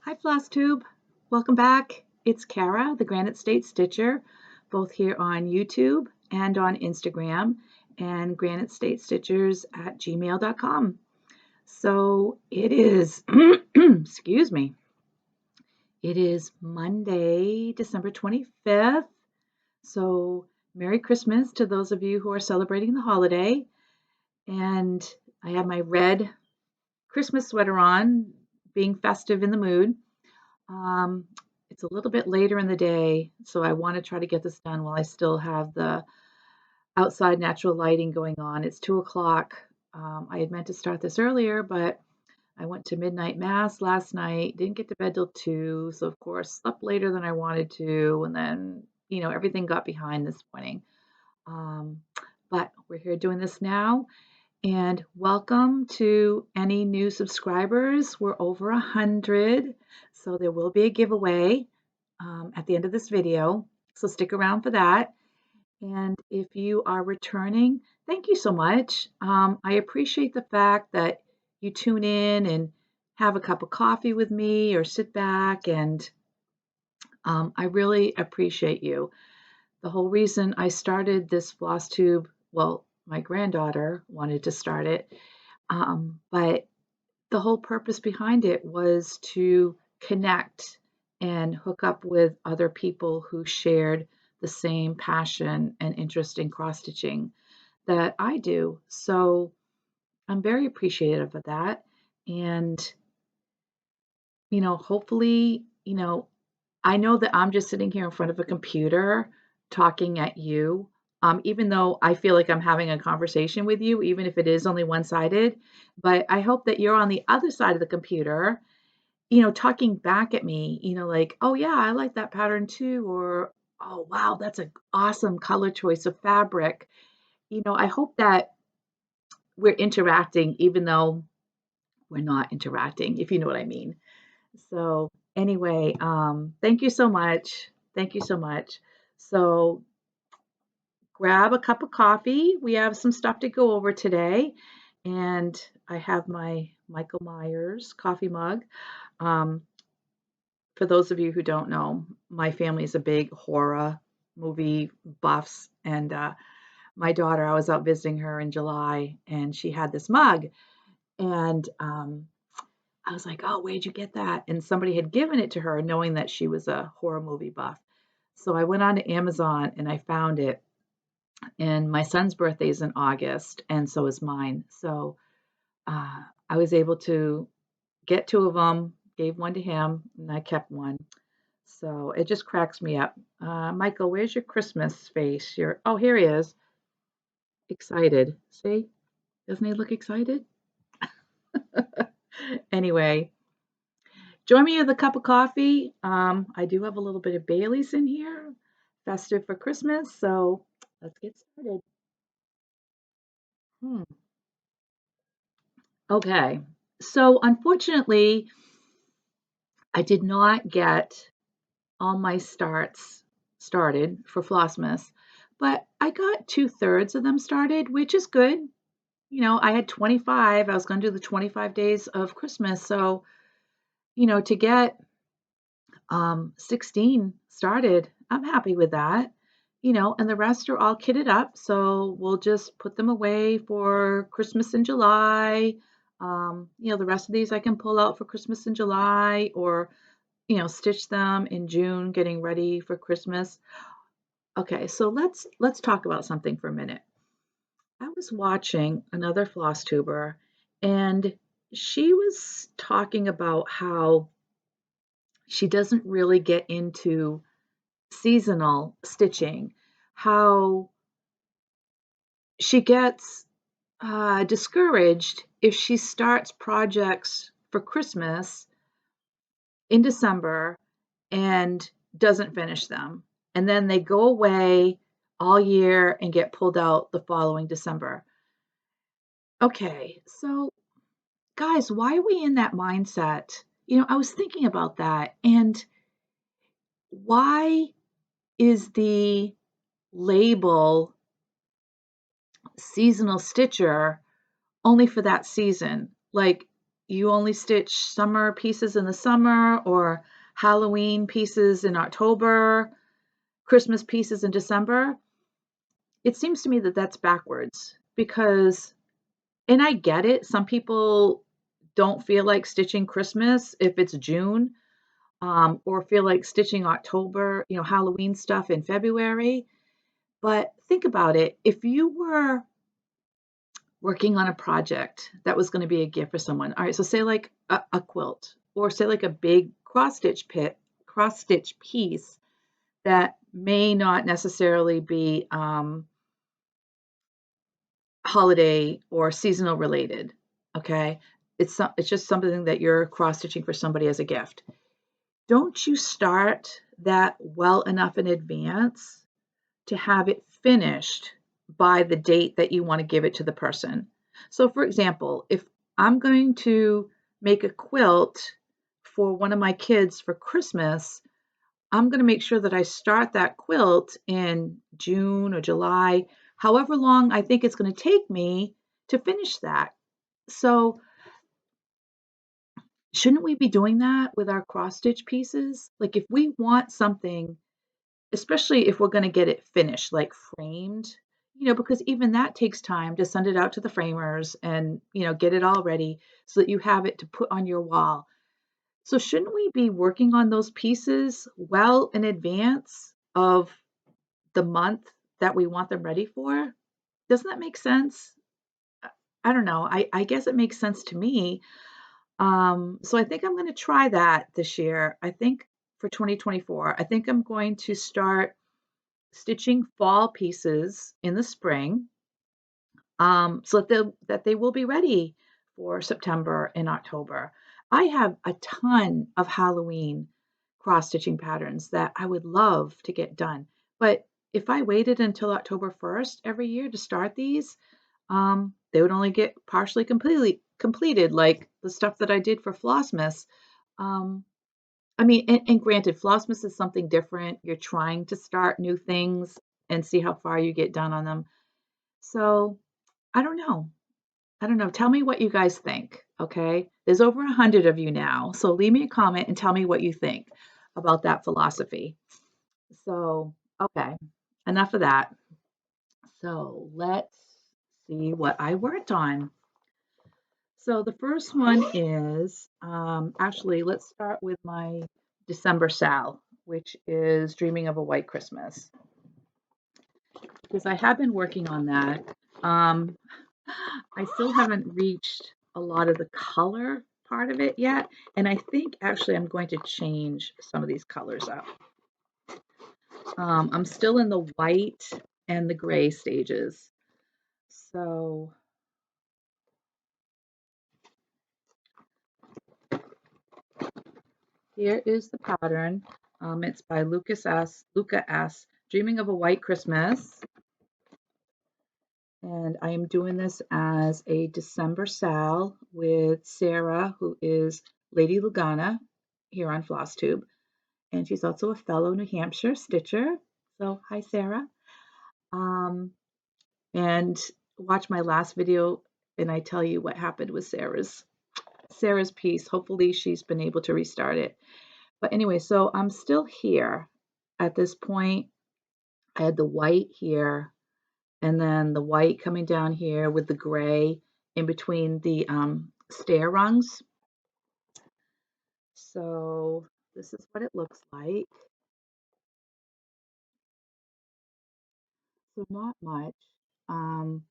Hi, Floss Tube. Welcome back. It's Kara, the Granite State Stitcher, both here on YouTube and on Instagram, and granitestatestitchers@gmail.com. So it is, excuse me, it is Monday, December 25th. So Merry Christmas to those of you who are celebrating the holiday. And I have my red Christmas sweater on, being festive in the mood. Um, it's a little bit later in the day, so I want to try to get this done while I still have the outside natural lighting going on. It's 2 o'clock. I had meant to start this earlier, but I went to midnight mass last night, didn't get to bed till 2, so of course slept later than I wanted to, and then, everything got behind this morning. Um, but we're here doing this now. And welcome to any new subscribers. We're over 100, so there will be a giveaway at the end of this video. So stick around for that. And if you are returning, thank you so much. I appreciate the fact that you tune in and have a cup of coffee with me or sit back, and I really appreciate you. The whole reason I started this floss tube, well, my granddaughter wanted to start it, but the whole purpose behind it was to connect and hook up with other people who shared the same passion and interest in cross stitching that I do. So I'm very appreciative of that. And, hopefully, I know that I'm just sitting here in front of a computer talking at you, even though I feel like I'm having a conversation with you, even if it is only one-sided. But I hope that you're on the other side of the computer, talking back at me, like, oh, yeah, I like that pattern too, or, oh, wow, that's an awesome color choice of fabric. I hope that we're interacting, even though we're not interacting, if you know what I mean. So anyway, thank you so much. Thank you so much. So grab a cup of coffee. We have some stuff to go over today. And I have my Michael Myers coffee mug. Um, for those of you who don't know, my family is a big horror movie buffs. And my daughter, I was out visiting her in July, and she had this mug. And I was like, "Oh, where'd you get that?" And somebody had given it to her knowing that she was a horror movie buff. So I went on to Amazon and I found it. And my son's birthday is in August, and so is mine. So I was able to get two of them, gave one to him, and I kept one. So it just cracks me up. Michael, where's your Christmas face? Oh, here he is. Excited. See? Doesn't he look excited? Anyway, join me with a cup of coffee. I do have a little bit of Bailey's in here, festive for Christmas. So let's get started. Hmm. Okay. So unfortunately, I did not get all my started for Flossmas, but I got 2/3 of them started, which is good. I had 25. I was going to do the 25 days of Christmas. So, to get 16 started, I'm happy with that. And the rest are all kitted up. So we'll just put them away for Christmas in July. The rest of these I can pull out for Christmas in July, or, stitch them in June, getting ready for Christmas. Okay, so let's talk about something for a minute. I was watching another floss tuber, and she was talking about how she doesn't really get into seasonal stitching, how she gets discouraged if she starts projects for Christmas in December and doesn't finish them. And then they go away all year and get pulled out the following December. Okay, so guys, why are we in that mindset? I was thinking about that. And why is the label seasonal stitcher only for that season? Like, you only stitch summer pieces in the summer or Halloween pieces in October, Christmas pieces in December. It seems to me that that's backwards because, and I get it, some people don't feel like stitching Christmas if it's June, or feel like stitching October, Halloween stuff in February. But think about it. If you were working on a project that was going to be a gift for someone, all right, so say like a quilt, or say like a big cross stitch piece that may not necessarily be holiday or seasonal related. Okay, it's just something that you're cross stitching for somebody as a gift. Don't you start that well enough in advance to have it finished by the date that you want to give it to the person. So, for example, if I'm going to make a quilt for one of my kids for Christmas, I'm going to make sure that I start that quilt in June or July, however long I think it's going to take me to finish that. So, shouldn't we be doing that with our cross stitch pieces? Like, if we want something, especially if we're going to get it finished, like framed, because even that takes time to send it out to the framers and, get it all ready so that you have it to put on your wall. So shouldn't we be working on those pieces well in advance of the month that we want them ready for? Doesn't that make sense? I don't know. I guess it makes sense to me. So I think I'm going to try that this year. I think for 2024, I think I'm going to start stitching fall pieces in the spring, so that they will be ready for September and October. I have a ton of Halloween cross stitching patterns that I would love to get done. But if I waited until October 1st every year to start these, they would only get partially completed, like the stuff that I did for Flossmas. Um, I mean, and granted, Flossmas is something different. You're trying to start new things and see how far you get done on them. So I don't know. I don't know. Tell me what you guys think. Okay. There's over 100 of you now. So leave me a comment and tell me what you think about that philosophy. So, okay. Enough of that. So let's see what I worked on. So the first one is, actually, let's start with my December Sal, which is Dreaming of a White Christmas, because I have been working on that. Um, I still haven't reached a lot of the color part of it yet, and I think actually I'm going to change some of these colors up. I'm still in the white and the gray stages. So here is the pattern. It's by Luca S. Dreaming of a White Christmas. And I am doing this as a December Sal with Sarah, who is Lady Lugana here on Flosstube. And she's also a fellow New Hampshire stitcher. So hi, Sarah. Um, and watch my last video and I tell you what happened with Sarah's piece. Hopefully she's been able to restart it. But anyway, so I'm still here at this point. I had the white here and then the white coming down here with the gray in between the stair rungs. So this is what it looks like. So not much. Um,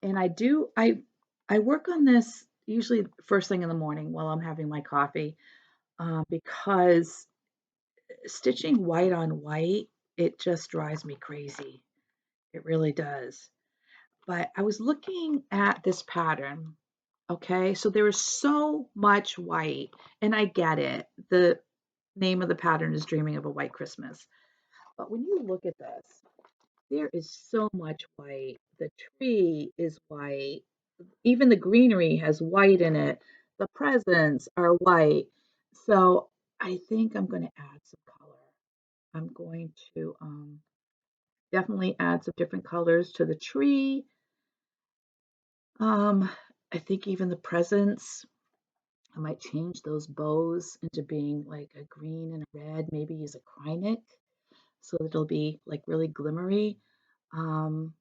and I work on this usually first thing in the morning while I'm having my coffee, because stitching white on white, it just drives me crazy. It really does. But I was looking at this pattern. Okay, so there is so much white, and I get it. The name of the pattern is Dreaming of a White Christmas. But when you look at this, there is so much white. The tree is white. Even the greenery has white in it. The presents are white. So I think I'm going to add some color. I'm going to definitely add some different colors to the tree. I think even the presents. I might change those bows into being like a green and a red, maybe use a krynic so it'll be like really glimmery. Um,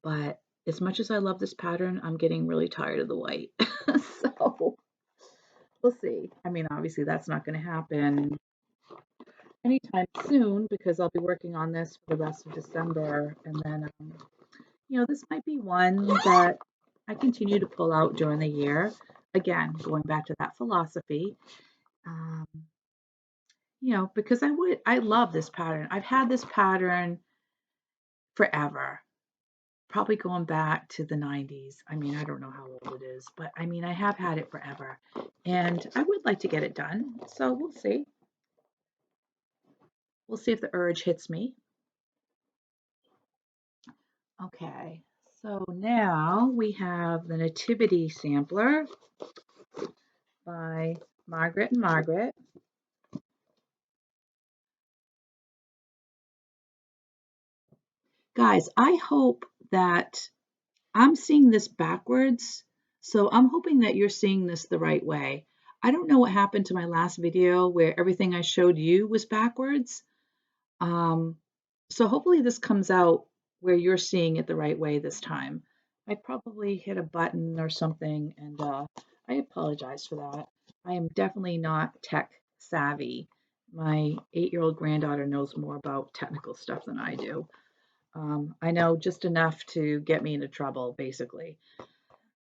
but as much as I love this pattern, I'm getting really tired of the white. So we'll see. I mean, obviously that's not going to happen anytime soon because I'll be working on this for the rest of December. And then, this might be one that I continue to pull out during the year. Again, going back to that philosophy, um, because I love this pattern. I've had this pattern forever, probably going back to the 90s. I mean, I don't know how old it is, but I mean, I have had it forever and I would like to get it done. So we'll see. We'll see if the urge hits me. Okay, so now we have the Nativity Sampler by Margaret and Margaret. Guys, I hope that I'm seeing this backwards, so I'm hoping that you're seeing this the right way. I don't know what happened to my last video where everything I showed you was backwards. So hopefully this comes out where you're seeing it the right way this time. I probably hit a button or something, and I apologize for that. I am definitely not tech savvy. My 8-year-old granddaughter knows more about technical stuff than I do. I know just enough to get me into trouble, basically.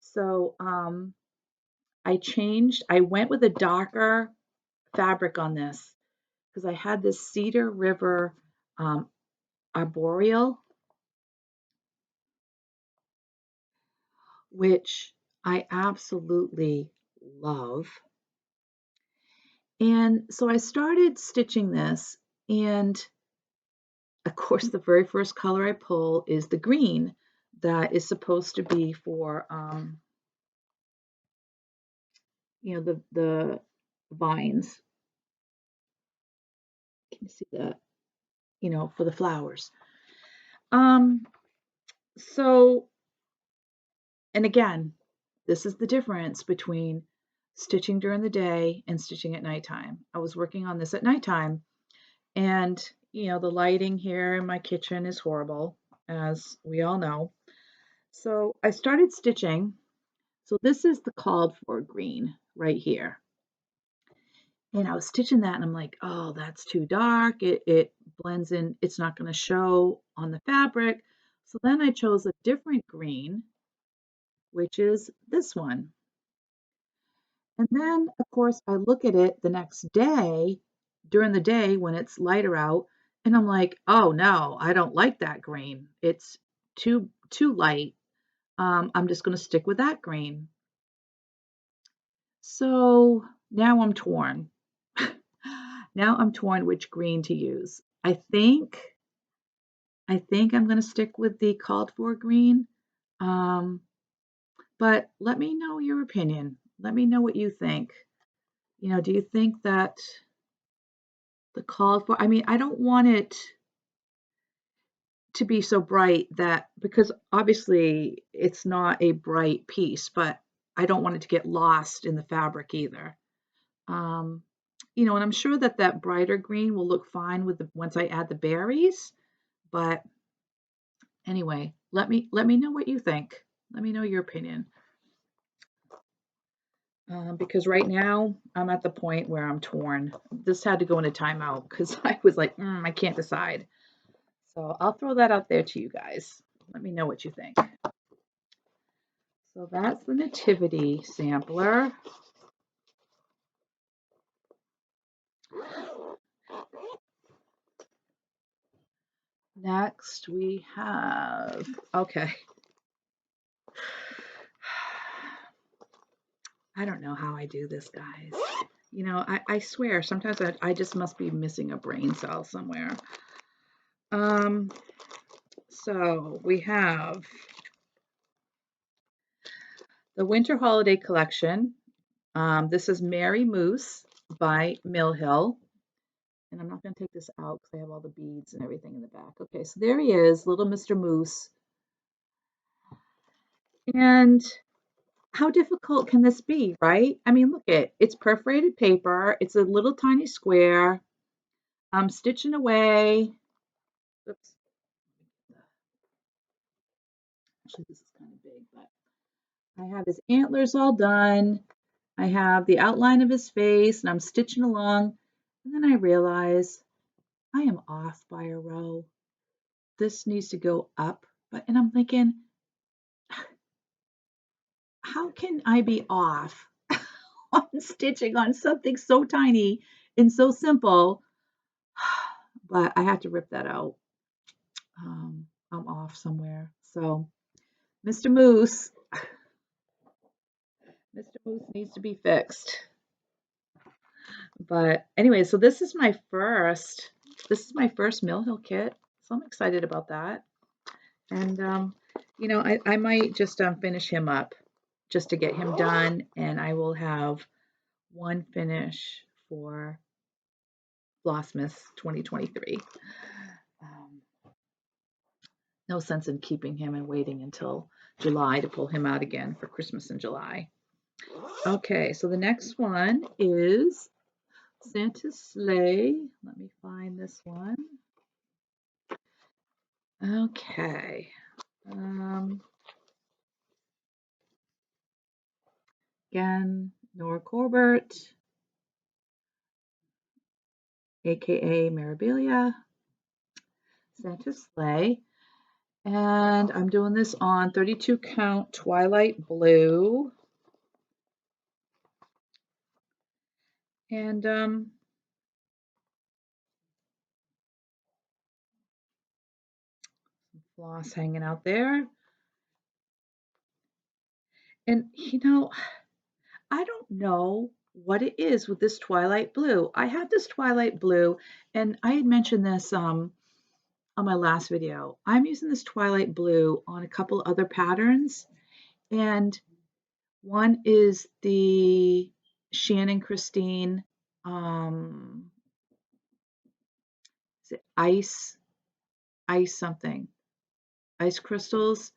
So I went with a darker fabric on this because I had this Cedar River arboreal, which I absolutely love. And so I started stitching this, and of course, the very first color I pull is the green that is supposed to be for, the vines. Can you see that? For the flowers. Um, so, and again, this is the difference between stitching during the day and stitching at nighttime. I was working on this at nighttime, and the lighting here in my kitchen is horrible, as we all know. So I started stitching. So this is the called for green right here. And I was stitching that and I'm like, oh, that's too dark. It blends in. It's not going to show on the fabric. So then I chose a different green, which is this one. And then, of course, I look at it the next day, during the day when it's lighter out, and I'm like, oh no, I don't like that green. It's too light. I'm just going to stick with that green. So now I'm torn. Now I'm torn which green to use. I think I'm going to stick with the called for green. Um, but let me know your opinion. Let me know what you think. Do you think that the called for, I mean, I don't want it to be so bright that, because obviously it's not a bright piece, but I don't want it to get lost in the fabric either. Um, and I'm sure that that brighter green will look fine with once I add the berries. But anyway, let me know what you think. Let me know your opinion. Because right now I'm at the point where I'm torn. This had to go into timeout because I was like, I can't decide. So I'll throw that out there to you guys. Let me know what you think. So that's the Nativity Sampler. Next we have, okay. I don't know how I do this, guys. I swear, sometimes I just must be missing a brain cell somewhere. So we have the Winter Holiday Collection. This is Mary Moose by Mill Hill. And I'm not going to take this out because I have all the beads and everything in the back. Okay, so there he is, little Mr. Moose. And how difficult can this be, right? I mean, look it's perforated paper. It's a little tiny square. I'm stitching away. Oops. Actually, this is kind of big, but I have his antlers all done. I have the outline of his face, and I'm stitching along. And then I realize I am off by a row. This needs to go up. And I'm thinking, how can I be off on stitching on something so tiny and so simple? But I have to rip that out. I'm off somewhere. So, Mr. Moose, Mr. Moose needs to be fixed. But anyway, so this is my first Mill Hill kit. So I'm excited about that. And I might just finish him up just to get him done, and I will have one finish for Flossmas 2023. No sense in keeping him and waiting until July to pull him out again for Christmas in July. Okay, so the next one is Santa's Sleigh. Let me find this one. Okay. Again, Nora Corbett, aka Mirabilia, Santa's Sleigh. And I'm doing this on 32 count Twilight Blue. And floss hanging out there. And I don't know what it is with this Twilight Blue. I have this Twilight Blue, and I had mentioned this on my last video. I'm using this Twilight Blue on a couple other patterns, and one is the Shannon Christine is it ice something, ice crystals,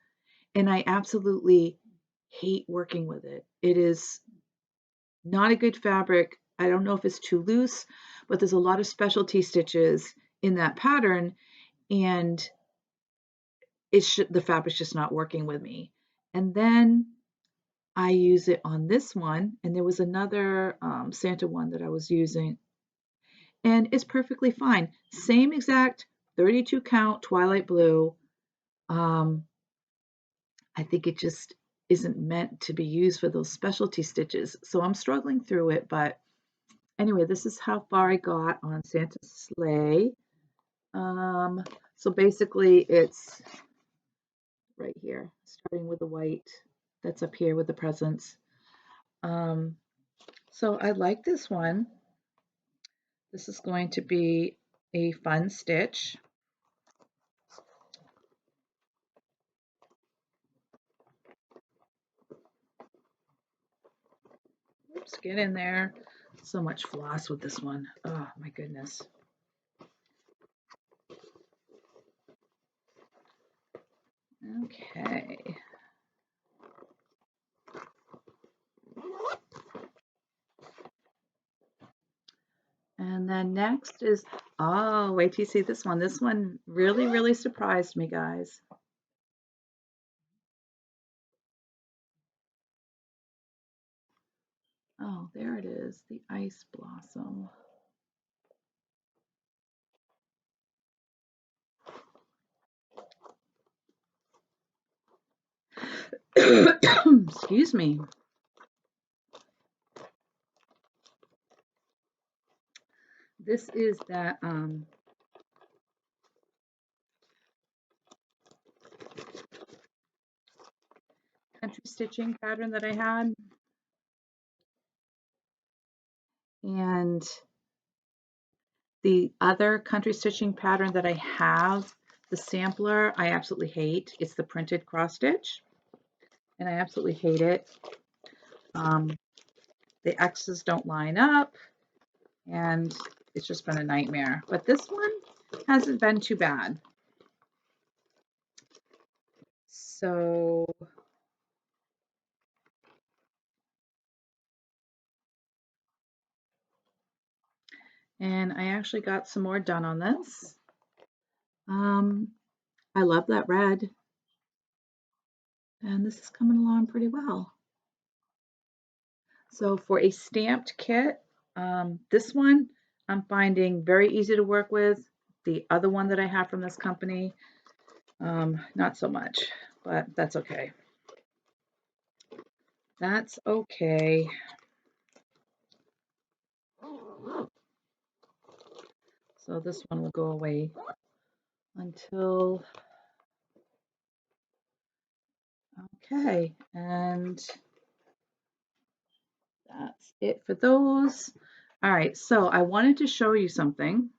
and I absolutely hate working with it. It is not a good fabric. I don't know if it's too loose, but there's a lot of specialty stitches in that pattern, and the fabric's just not working with me. And then I use it on this one, and there was another Santa one that I was using, and it's perfectly fine. Same exact 32 count Twilight Blue. I think it just isn't meant to be used for those specialty stitches. So I'm struggling through it, but anyway, this is how far I got on Santa's Sleigh. So basically it's right here, starting with the white that's up here with the presents. So I like this one. This is going to be a fun stitch. Oops, get in there. So much floss with this one. Oh my goodness. Okay. And then next is, oh, wait till you see this one. This one really, really surprised me, guys. Oh, there it is, the ice blossom. Excuse me. This is that country stitching pattern that I had. And the other country stitching pattern that I have, the sampler, I absolutely hate. It's the printed cross stitch, and I absolutely hate it. The X's don't line up, and it's just been a nightmare. But this one hasn't been too bad. So And I actually got some more done on this. I love that red, and this is coming along pretty well. So for a stamped kit, this one I'm finding very easy to work with. The other one that I have from this company, not so much, but that's okay. That's okay. So this one will go away until, okay, and that's it for those. All right, so I wanted to show you something.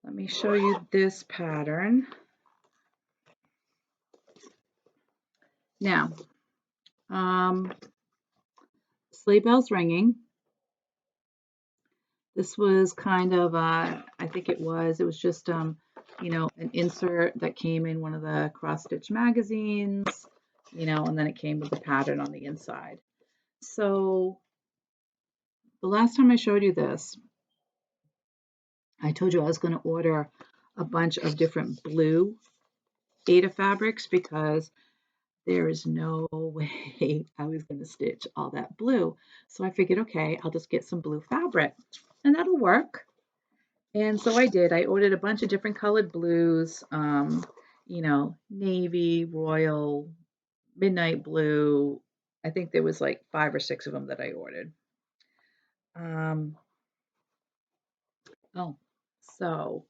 Let me show you this pattern. Now, sleigh bells ringing. This was kind of, I think it was just, you know, an insert that came in one of the cross stitch magazines, you know, and then it came with the pattern on the inside. So the last time I showed you this, I told you I was going to order a bunch of different blue Aida fabrics because there is no way I was going to stitch all that blue. So I figured, okay, I'll just get some blue fabric and that'll work. And so I did. I ordered a bunch of different colored blues, you know, navy, royal, midnight blue. I think there was like 5 or 6 of them that I ordered. Oh, so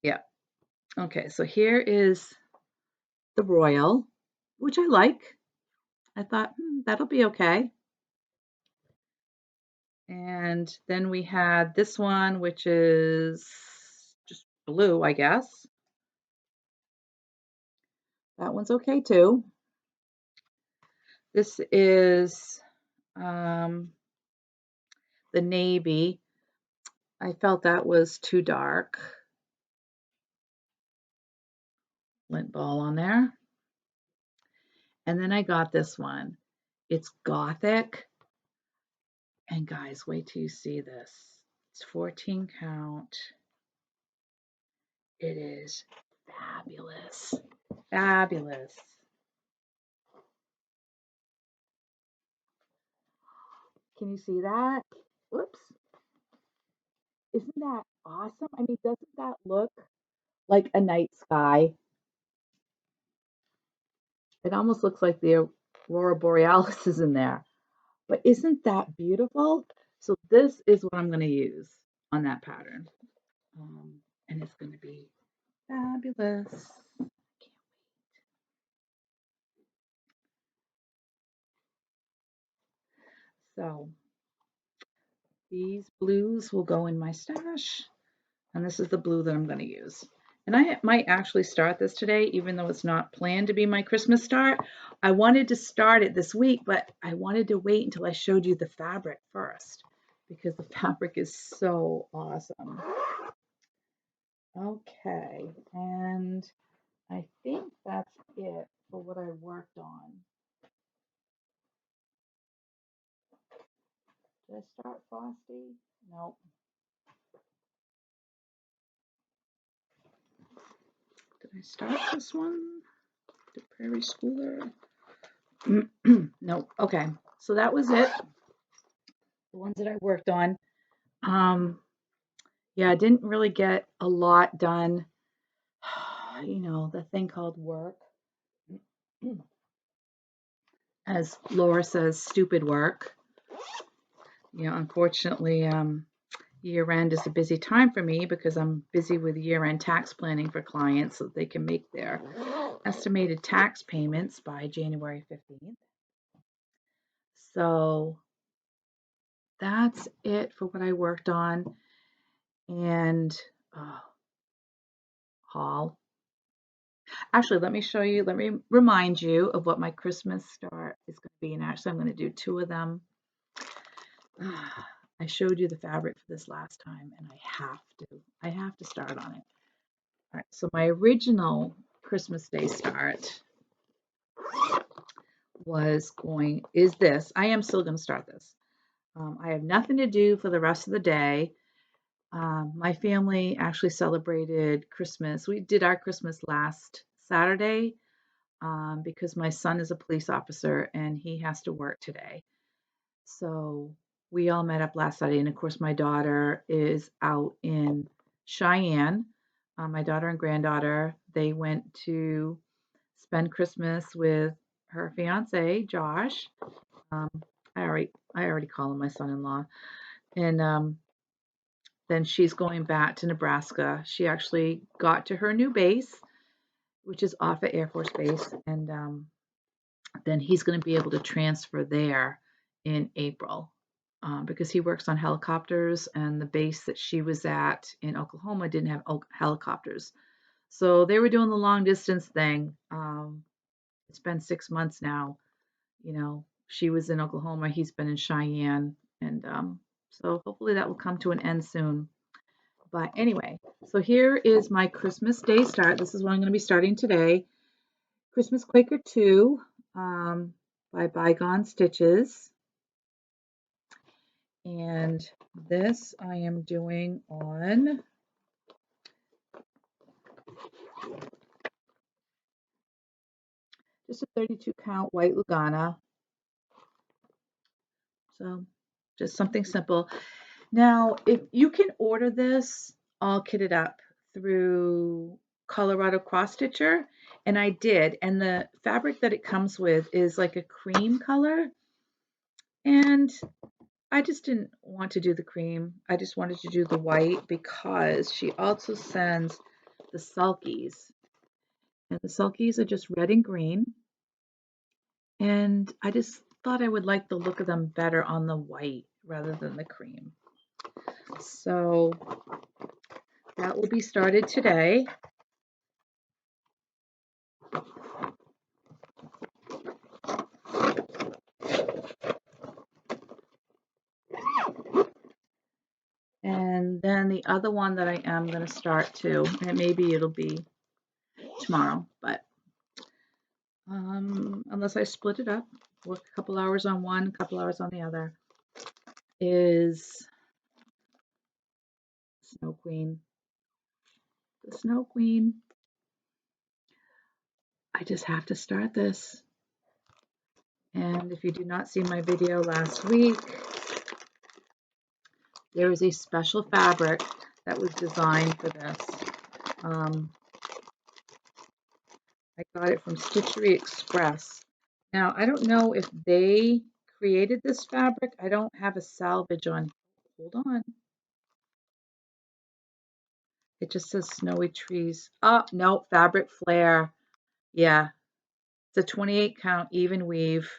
yeah. Okay, so here is the royal, which I like. I thought, that'll be okay. And then we had this one, which is just blue, I guess. That one's okay too. This is the navy. I felt that was too dark. Lint ball on there. And then I got this one. It's gothic. And guys, wait till you see this. It's 14 count. It is fabulous. Fabulous. Can you see that? Whoops. Isn't that awesome? I mean, doesn't that look like a night sky? It almost looks like the Aurora Borealis is in there. But isn't that beautiful? So this is what I'm going to use on that pattern. And it's going to be fabulous. So these blues will go in my stash. And this is the blue that I'm going to use. And I might actually start this today, even though it's not planned to be my Christmas start. I wanted to start it this week, but I wanted to wait until I showed you the fabric first because the fabric is so awesome. Okay, and I think that's it for what I worked on. Did I start Frosty? No. Did I start this one? The Prairie Schooler? No. Okay, so that was it. The ones that I worked on. Yeah, I didn't really get a lot done. You know, the thing called work. As Laura says, stupid work. You know, unfortunately, year end is a busy time for me because I'm busy with year end tax planning for clients so that they can make their estimated tax payments by January 15th. So that's it for what I worked on. And haul. Actually, let me show you, let me remind you of what my Christmas start is going to be. And actually, I'm going to do 2 of them. I showed you the fabric for this last time, and I have to start on it. All right, so my original Christmas Day start is this. I am still going to start this. I have nothing to do for the rest of the day. My family actually celebrated Christmas. We did our Christmas last Saturday because my son is a police officer and he has to work today. So we all met up last Saturday. And of course, my daughter is out in Cheyenne. My daughter and granddaughter, they went to spend Christmas with her fiance, Josh. Um, I already call him my son-in-law. And then she's going back to Nebraska. She actually got to her new base, which is Offutt Air Force Base, and then he's going to be able to transfer there in April because he works on helicopters, and the base that she was at in Oklahoma didn't have helicopters. So they were doing the long distance thing. It's been 6 months now. She was in Oklahoma, he's been in Cheyenne, and so hopefully that will come to an end soon. But anyway, so here is my Christmas Day start. This is what I'm going to be starting today. Christmas Quaker 2 by Bygone Stitches. And this I am doing on just a 32 count white Lugana. So just something simple. Now, if you can order this all kitted up through Colorado Cross Stitcher, and I did, and the fabric that it comes with is like a cream color, and I just didn't want to do the cream. I just wanted to do the white because she also sends the sulkies, and the sulkies are just red and green, and I just thought I would like the look of them better on the white rather than the cream. So that will be started today. And then the other one that I am going to start too, and maybe it'll be tomorrow, but unless I split it up, work a couple hours on one, a couple hours on the other, is Snow Queen. The Snow Queen. I just have to start this. And if you do not see my video last week, there is a special fabric that was designed for this. I got it from Stitchery Express. Now, I don't know if they created this fabric. I don't have a salvage on. Hold on. It just says Snowy Trees. Oh, no, Fabric Flare. Yeah, it's a 28 count even weave.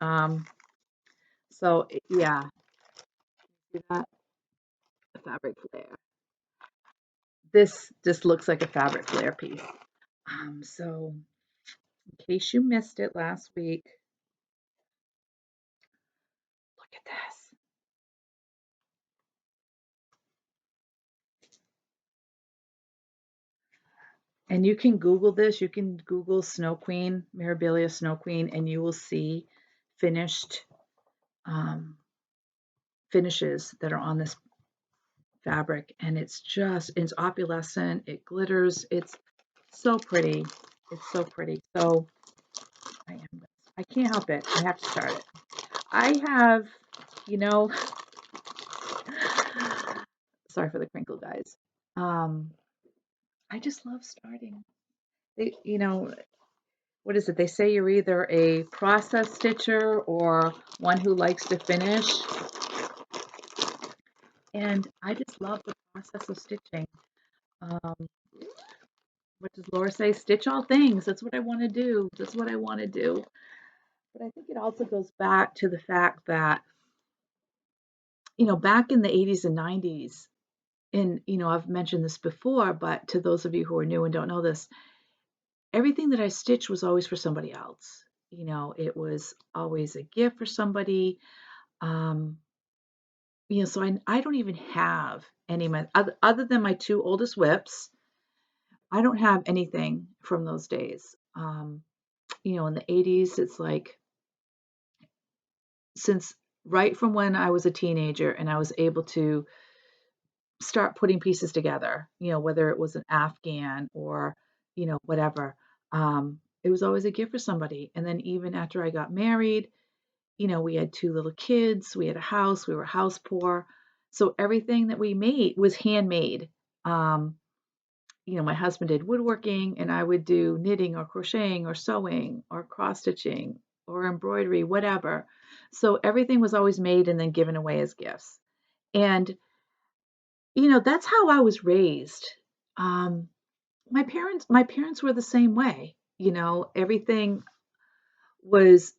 So, yeah, see that? The Fabric Flare. This just looks like a Fabric Flare piece. So, in case you missed it last week, look at this. And you can Google this. You can Google Snow Queen, Mirabilia Snow Queen, and you will see finished finishes that are on this fabric. And it's opalescent. It glitters. It's so pretty. It's so pretty. So I can't help it. I have to start it. I have, sorry for the crinkle, guys. I just love starting. What is it? They say you're either a process stitcher or one who likes to finish. And I just love the process of stitching. What does Laura say? Stitch all things. That's what I want to do. That's what I want to do. But I think it also goes back to the fact that, back in the 80s and 90s, and, I've mentioned this before, but to those of you who are new and don't know this, everything that I stitched was always for somebody else. It was always a gift for somebody. So I don't even have any other than my two oldest whips. I don't have anything from those days. In the 80s, it's like since right from when I was a teenager and I was able to start putting pieces together, whether it was an Afghan or, whatever. It was always a gift for somebody. And then even after I got married, we had two little kids, we had a house, we were house poor. So everything that we made was handmade. Um, my husband did woodworking and I would do knitting or crocheting or sewing or cross stitching or embroidery, whatever. So everything was always made and then given away as gifts. And that's how I was raised. Um, my parents were the same way. Everything was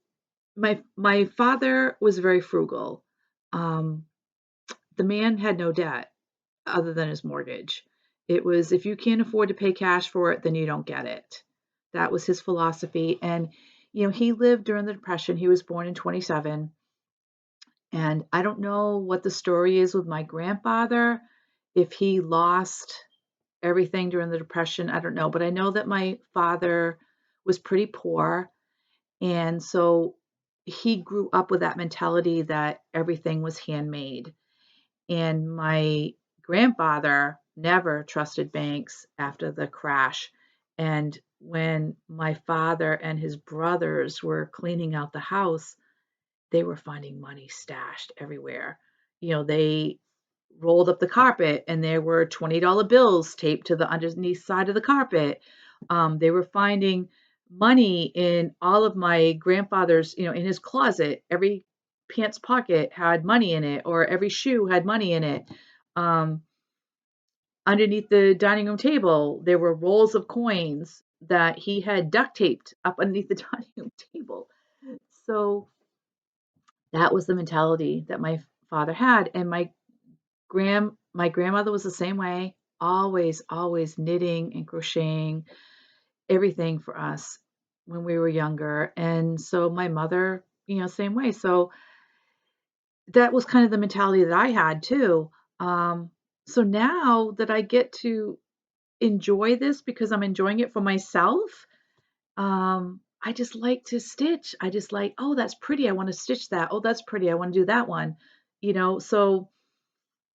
my father was very frugal. Um, the man had no debt other than his mortgage. It was if you can't afford to pay cash for it, then you don't get it. That was his philosophy. And he lived during the Depression. He was born in 27. And I don't know what the story is with my grandfather, if he lost everything during the Depression. I don't know, but I know that my father was pretty poor. And so he grew up with that mentality that everything was handmade. And my grandfather never trusted banks after the crash. And when my father and his brothers were cleaning out the house, they were finding money stashed everywhere. They rolled up the carpet and there were $20 bills taped to the underneath side of the carpet. They were finding money in all of my grandfather's, in his closet. Every pants pocket had money in it, or every shoe had money in it. Um, Underneath the dining room table, there were rolls of coins that he had duct taped up underneath the dining room table. So that was the mentality that my father had, and my grandmother was the same way, always knitting and crocheting, everything for us when we were younger. And so my mother, same way. So that was kind of the mentality that I had too. So now that I get to enjoy this because I'm enjoying it for myself, I just like to stitch. I just like, oh, that's pretty. I want to stitch that. Oh, that's pretty. I want to do that one. So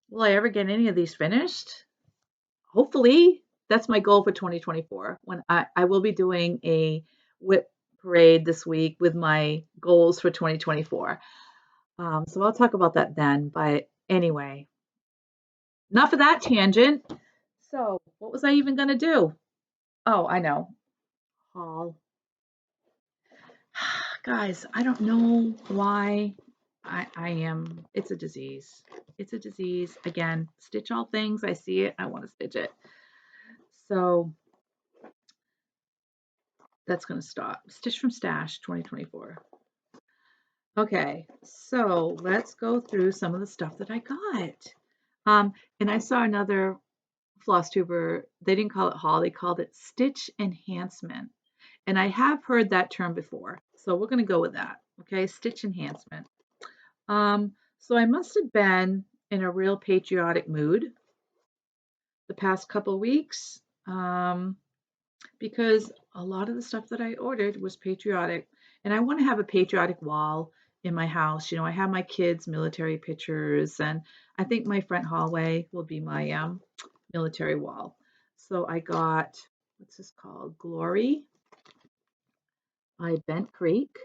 will I ever get any of these finished? Hopefully. That's my goal for 2024. When I will be doing a whip parade this week with my goals for 2024. So I'll talk about that then. But anyway, enough of that tangent. So what was I even going to do? Oh, I know. Haul. Guys, I don't know why I am. It's a disease. It's a disease. Again, stitch all things. I see it. I want to stitch it. So that's going to stop. Stitch from Stash 2024. Okay, so let's go through some of the stuff that I got. And I saw another floss tuber. They didn't call it haul. They called it stitch enhancement. And I have heard that term before. So we're going to go with that. Okay, stitch enhancement. So I must have been in a real patriotic mood the past couple weeks, because a lot of the stuff that I ordered was patriotic, and I want to have a patriotic wall in my house. I have my kids' military pictures, and I think my front hallway will be my military wall. So I got, what's this called? Glory by Bent Creek.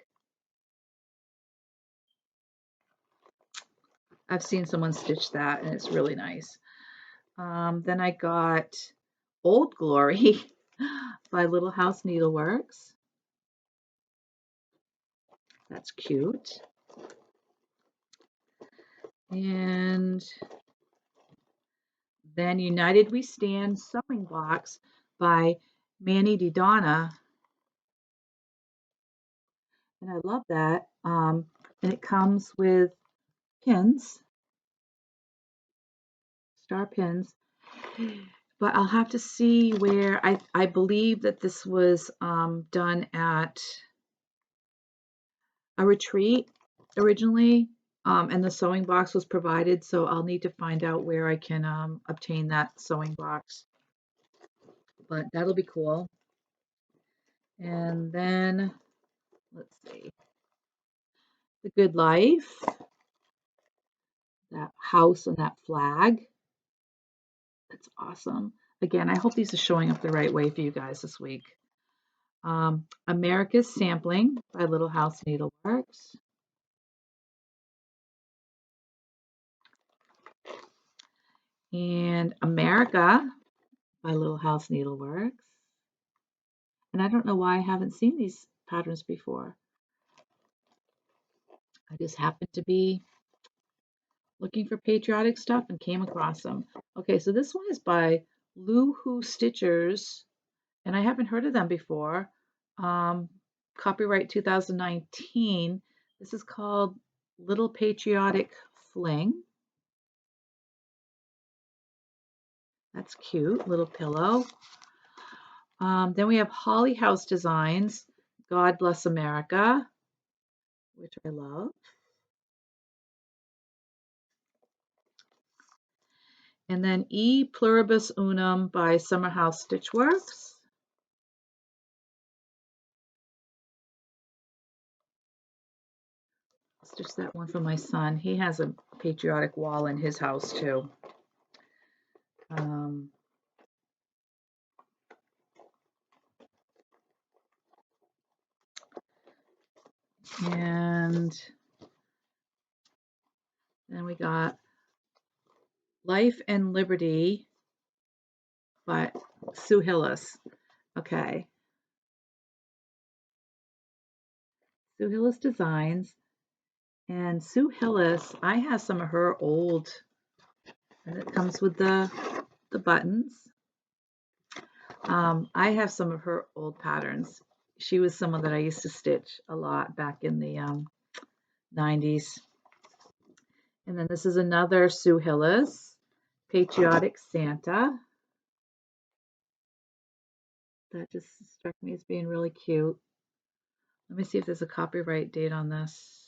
I've seen someone stitch that, and it's really nice. Then I got Old Glory by Little House Needleworks. That's cute. And then United We Stand Sewing Box by Manny DiDonna. And I love that. And it comes with pins, star pins. But I'll have to see where I believe that this was done at a retreat originally, and the sewing box was provided, so I'll need to find out where I can obtain that sewing box. But that'll be cool. And then, let's see. the good life, that house and that flag. That's awesome. Again, I hope these are showing up the right way for you guys this week. America's Sampling by Little House Needleworks. And America by Little House Needleworks. And I don't know why I haven't seen these patterns before. I just happened to be looking for patriotic stuff and came across them. Okay, so this one is by Loo-Hoo Stitchers, and I haven't heard of them before. Copyright 2019. This is called Little Patriotic Fling. That's cute, little pillow. Then we have Holly House Designs, God Bless America, which I love. And then E Pluribus Unum by Summer House Stitchworks. Stitch that one for my son. He has a patriotic wall in his house too. And then we got Life and Liberty by Sue Hillis. Okay. Sue Hillis Designs. And Sue Hillis, I have some of her old, and it comes with the buttons. I have some of her old patterns. She was someone that I used to stitch a lot back in the 90s. And then this is another Sue Hillis, Patriotic Santa. That just struck me as being really cute. Let me see if there's a copyright date on this.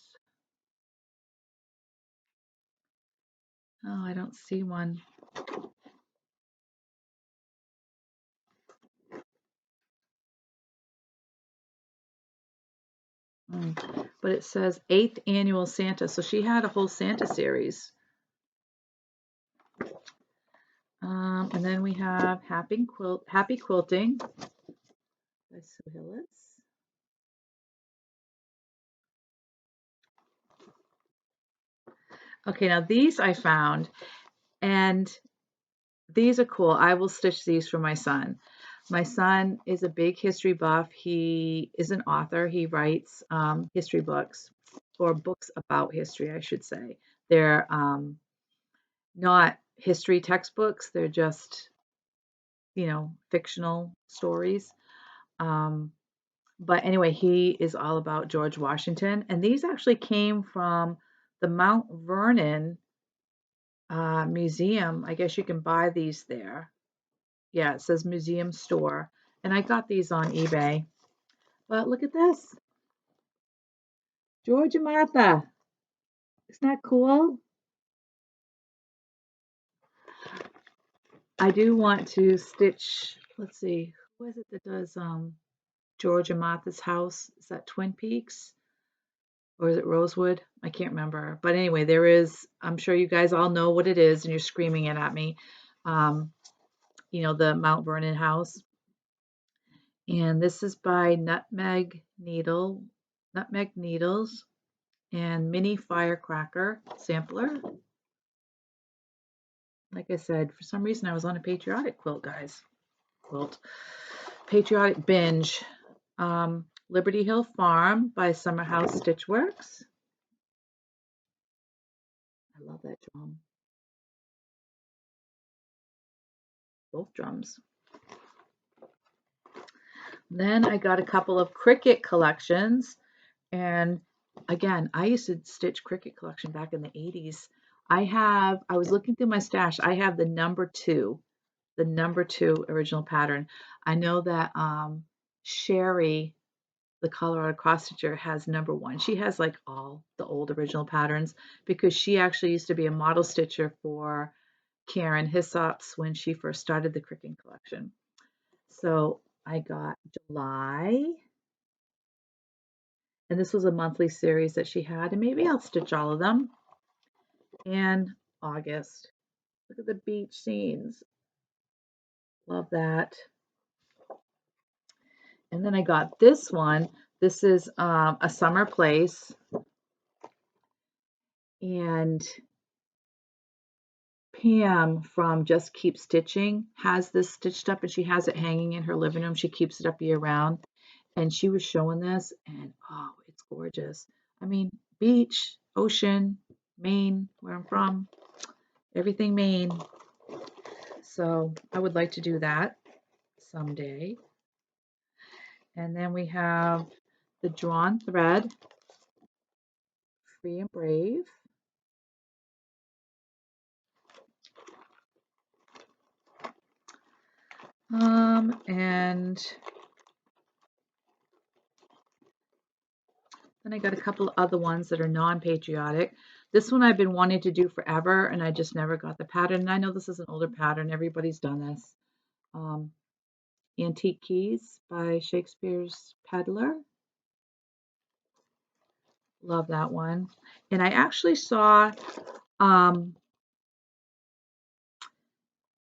Oh, I don't see one. But it says 8th Annual Santa, so she had a whole Santa series. And then we have Happy Quilting by Sue Hillis. Okay, now these I found, and these are cool. I will stitch these for my son. My son is a big history buff. He is an author. He writes history books, or books about history, I should say. They're not history textbooks. They're just, fictional stories. But anyway, he is all about George Washington. And these actually came from the Mount Vernon Museum. I guess you can buy these there. Yeah, it says museum store. And I got these on eBay. But look at this. George and Martha. Isn't that cool? I do want to stitch, let's see, who is it that does George and Martha's house? Is that Twin Peaks? Or is it Rosewood? I can't remember. But anyway, there is, I'm sure you guys all know what it is and you're screaming it at me. The Mount Vernon house. And this is by Nutmeg Needles and Mini Firecracker Sampler. Like I said, for some reason I was on a patriotic quilt, guys. Patriotic binge. Liberty Hill Farm by Summer House Stitchworks. I love that drum. Both drums. Then I got a couple of Cricut collections. And again, I used to stitch Cricut collection back in the 80s. I was looking through my stash. I have the number two original pattern. I know that Sherry, the Colorado cross stitcher, has number 1. She has like all the old original patterns because she actually used to be a model stitcher for Karen Hissop's when she first started the Cricut collection. So I got July, And this was a monthly series that she had, and maybe I'll stitch all of them. And August. Look at the beach scenes. Love that. And then I got this one. This is a summer place. And Pam from Just Keep Stitching has this stitched up, and she has it hanging in her living room. She keeps it up year round. And she was showing this, and oh, it's gorgeous. I mean, beach, ocean, Maine, where I'm from, everything Maine. So I would like to do that someday. And then we have the drawn thread, Free and Brave. And then I got a couple other ones that are non-patriotic. This one I've been wanting to do forever, and I just never got the pattern. And I know this is an older pattern. Everybody's done this. Antique Keys by Shakespeare's Peddler. Love that one. And I actually saw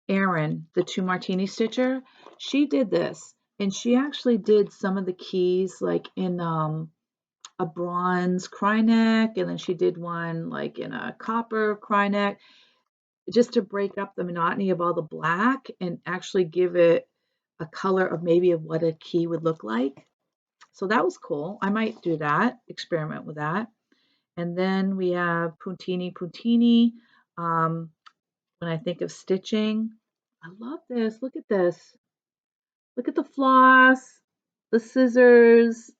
Erin, the Two Martini Stitcher. She did this, and she actually did some of the keys like in a bronze cry neck, and then she did one like in a copper cry neck, just to break up the monotony of all the black and actually give it a color of maybe of what a key would look like. So that was cool. I might do that, experiment with that. And then we have Puntini Puntini. When I think of stitching, I love this. Look at this. Look at the floss, the scissors,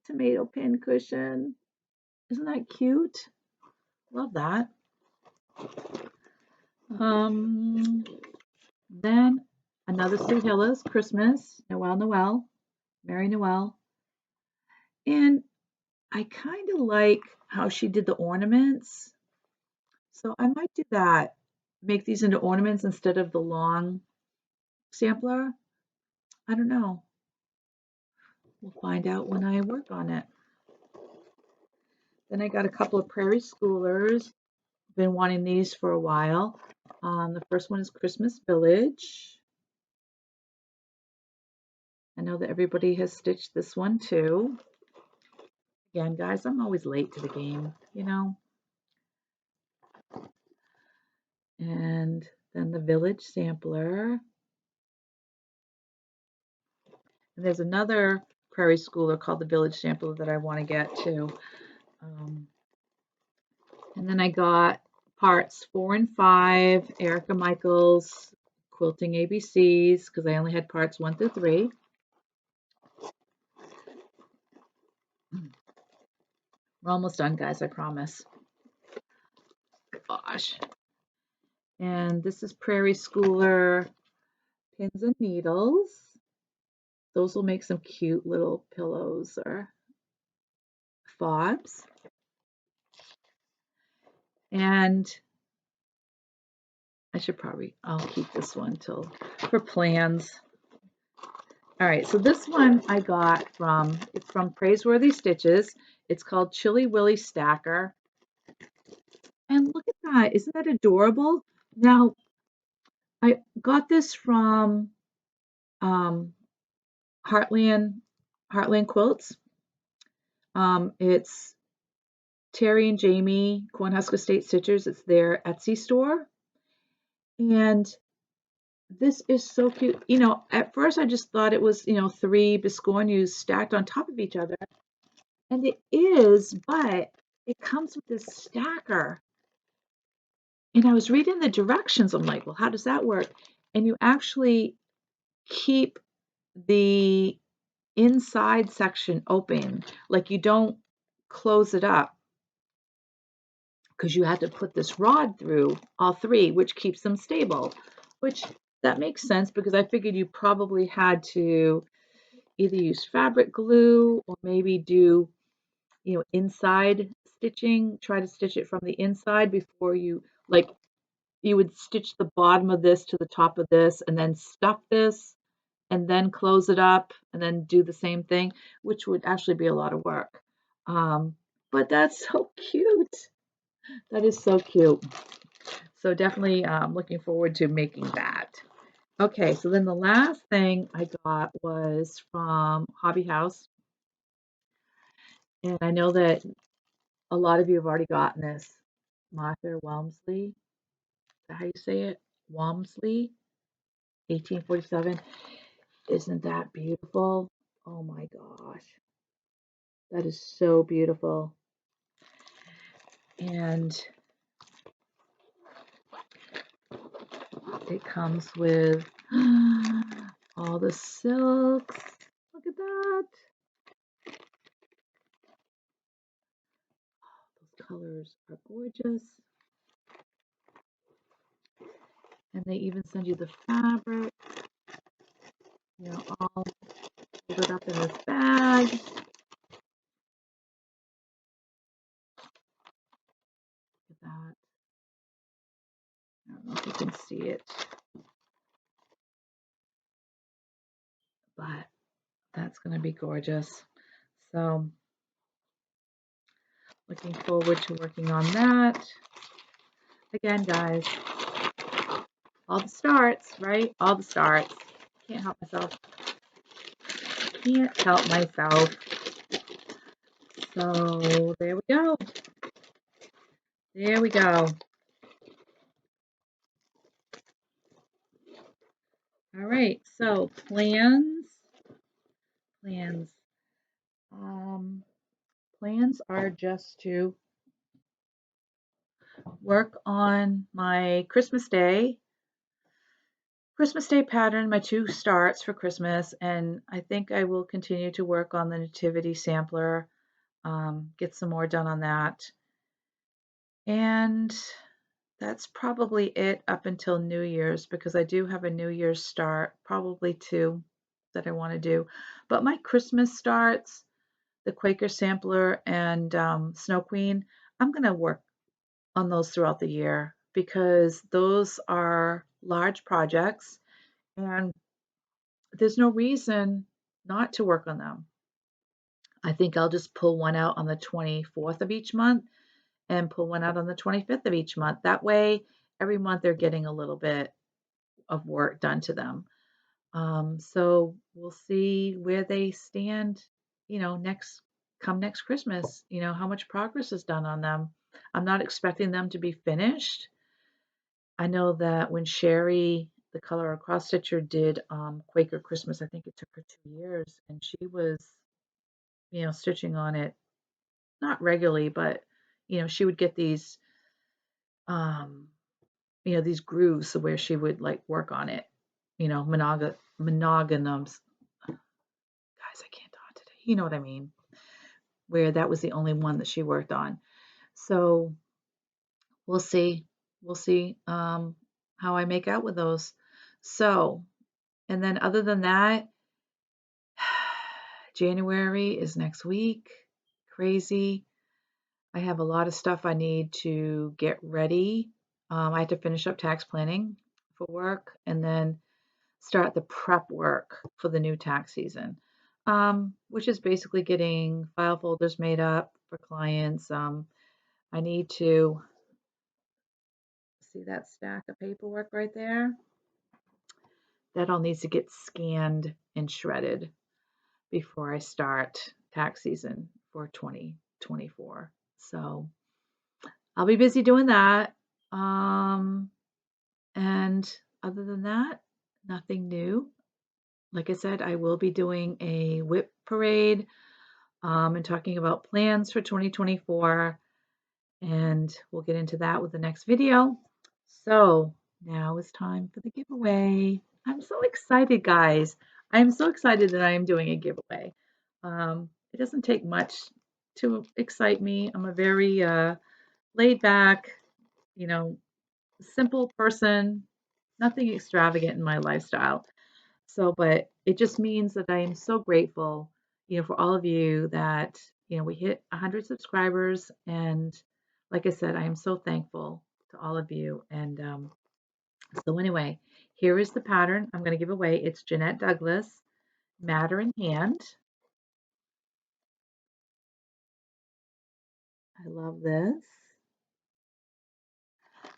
tomato pin cushion. Isn't that cute? Love that. Then another Sue Hillis, Christmas, Noel, Noel, Merry Noel. And I kind of like how she did the ornaments. So I might do that. Make these into ornaments instead of the long sampler. I don't know. We'll find out when I work on it. Then I got a couple of Prairie Schoolers. Been wanting these for a while. The first one is Christmas Village. I know that everybody has stitched this one too. Again, guys, I'm always late to the game, you know. And then the Village Sampler. And there's another Prairie Schooler called the Village Sampler that I want to get too. And then I got parts 4 and 5, Erica Michaels Quilting ABCs, because I only had parts 1 through 3. We're almost done, guys, I promise. Gosh. And this is Prairie Schooler Pins and Needles. Those will make some cute little pillows or fobs. And I'll keep this one till for plans. All right, so this one I got it's from Praiseworthy Stitches. It's called Chilly Willy Stacker. And look at that, isn't that adorable? Now, I got this from Heartland Quilts. It's Terry and Jamie, Cornhusker State Stitchers. It's their Etsy store. And this is so cute. You know, at first I just thought it was, 3 biscornues stacked on top of each other. And it is, but it comes with this stacker. And I was reading the directions. I'm like, well, how does that work? And you actually keep the inside section open. Like you don't close it up because you had to put this rod through all 3, which keeps them stable, which that makes sense because I figured you probably had to either use fabric glue or maybe do, inside stitching, try to stitch it from the inside before you would stitch the bottom of this to the top of this and then stuff this and then close it up and then do the same thing, which would actually be a lot of work. Um, but that's so cute. That is so cute. So definitely looking forward to making that. Okay, so then the last thing I got was from Hobby House. And I know that a lot of you have already gotten this. Martha Walmsley. Is that how you say it? Walmsley, 1847. Isn't that beautiful? Oh my gosh. That is so beautiful. And it comes with all the silks. Look at that. Those colors are gorgeous. And they even send you the fabric, all folded up in this bag. Look at that. I don't know if you can see it, but that's going to be gorgeous. So looking forward to working on that. Again, guys, all the starts, right? All the starts. Can't help myself. Can't help myself. So there we go. There we go. All right. So plans. Plans. Plans are just to work on my Christmas Day pattern, my 2 starts for Christmas, and I think I will continue to work on the Nativity Sampler, get some more done on that. And that's probably it up until New Year's, because I do have a New Year's start, probably 2 that I want to do. But my Christmas starts, the Quaker Sampler and Snow Queen, I'm going to work on those throughout the year because those are large projects and there's no reason not to work on them. I think I'll just pull one out on the 24th of each month and pull one out on the 25th of each month. That way, every month they're getting a little bit of work done to them. So we'll see where they stand, next Christmas, how much progress is done on them. I'm not expecting them to be finished. I know that when Sherry, the color across stitcher, did Quaker Christmas, I think it took her 2 years, and she was, stitching on it not regularly, but she would get these, um, these grooves where she would like work on it, monogamous. Guys, I can't talk today. You know what I mean? Where that was the only one that she worked on. So we'll see. We'll see how I make out with those. So, and then other than that, January is next week. Crazy. I have a lot of stuff I need to get ready. I have to finish up tax planning for work and then start the prep work for the new tax season, which is basically getting file folders made up for clients. I need to see that stack of paperwork right there. That all needs to get scanned and shredded before I start tax season for 2024. So I'll be busy doing that. And other than that, nothing new. Like I said, I will be doing a whip parade and talking about plans for 2024. And we'll get into that with the next video. So now is time for the giveaway. I'm so excited, guys. I'm so excited that I am doing a giveaway. It doesn't take much to excite me. I'm a very laid back, you know, simple person, nothing extravagant in my lifestyle. So, but it just means that I am so grateful, for all of you that, we hit 100 subscribers. And like I said, I am so thankful to all of you. And So anyway, here is the pattern I'm going to give away. It's Jeanette Douglas, Matter in Hand. I love this.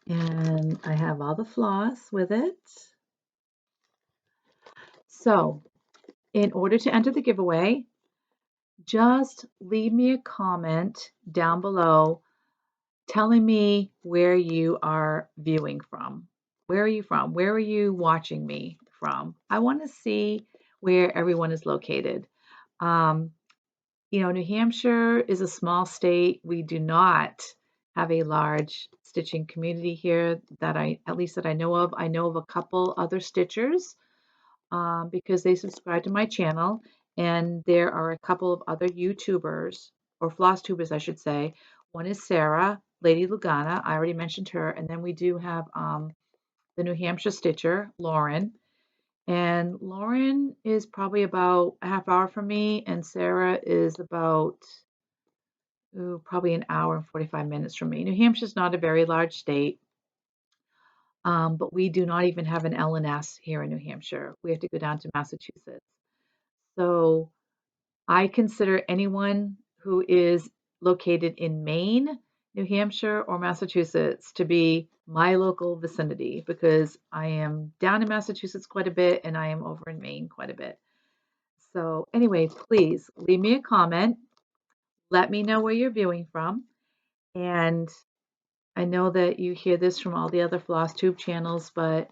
And I have all the floss with it. So in order to enter the giveaway, just leave me a comment down below telling me where you are viewing from. Where are you from? Where are you watching me from? I want to see where everyone is located. New Hampshire is a small state. We do not have a large stitching community here at least that I know of. I know of a couple other stitchers because they subscribe to my channel, and there are a couple of other YouTubers, or floss tubers, I should say. One is Sarah, Lady Lugana. I already mentioned her. And then we do have the New Hampshire stitcher, Lauren. And Lauren is probably about a half hour from me, and Sarah is about probably an hour and 45 minutes from me. New Hampshire is not a very large state, but we do not even have an LNS here in New Hampshire. We have to go down to Massachusetts. So I consider anyone who is located in Maine, New Hampshire, or Massachusetts to be my local vicinity because I am down in Massachusetts quite a bit and I am over in Maine quite a bit. So anyway, please leave me a comment. Let me know where you're viewing from. And I know that you hear this from all the other Flosstube channels, but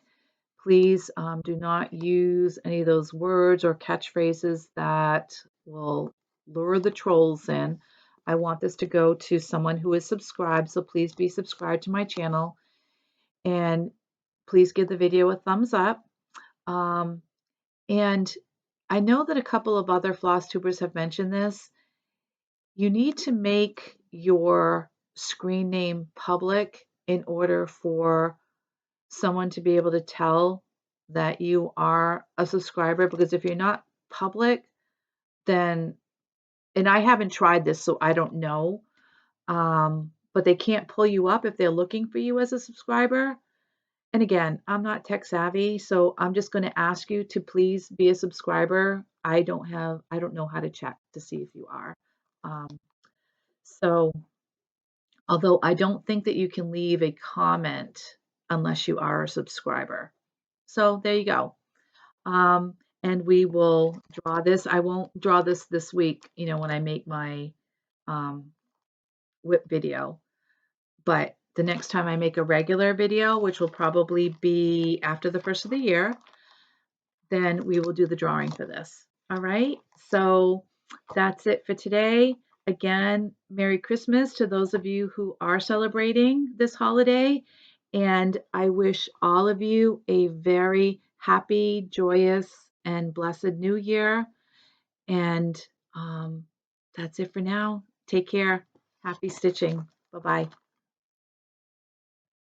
please do not use any of those words or catchphrases that will lure the trolls in. I want this to go to someone who is subscribed, so please be subscribed to my channel. And please give the video a thumbs up. And I know that a couple of other floss tubers have mentioned this. You need to make your screen name public in order for someone to be able to tell that you are a subscriber, because if you're not public, then, and I haven't tried this, so I don't know, but they can't pull you up if they're looking for you as a subscriber. And again, I'm not tech savvy, so I'm just going to ask you to please be a subscriber. I don't know how to check to see if you are. So although I don't think that you can leave a comment unless you are a subscriber. So there you go. And we will draw this. I won't draw this week, when I make my whip video. But the next time I make a regular video, which will probably be after the first of the year, then we will do the drawing for this. All right. So that's it for today. Again, Merry Christmas to those of you who are celebrating this holiday. And I wish all of you a very happy, joyous, and blessed New Year. And that's it for now. Take care. Happy stitching. Bye-bye.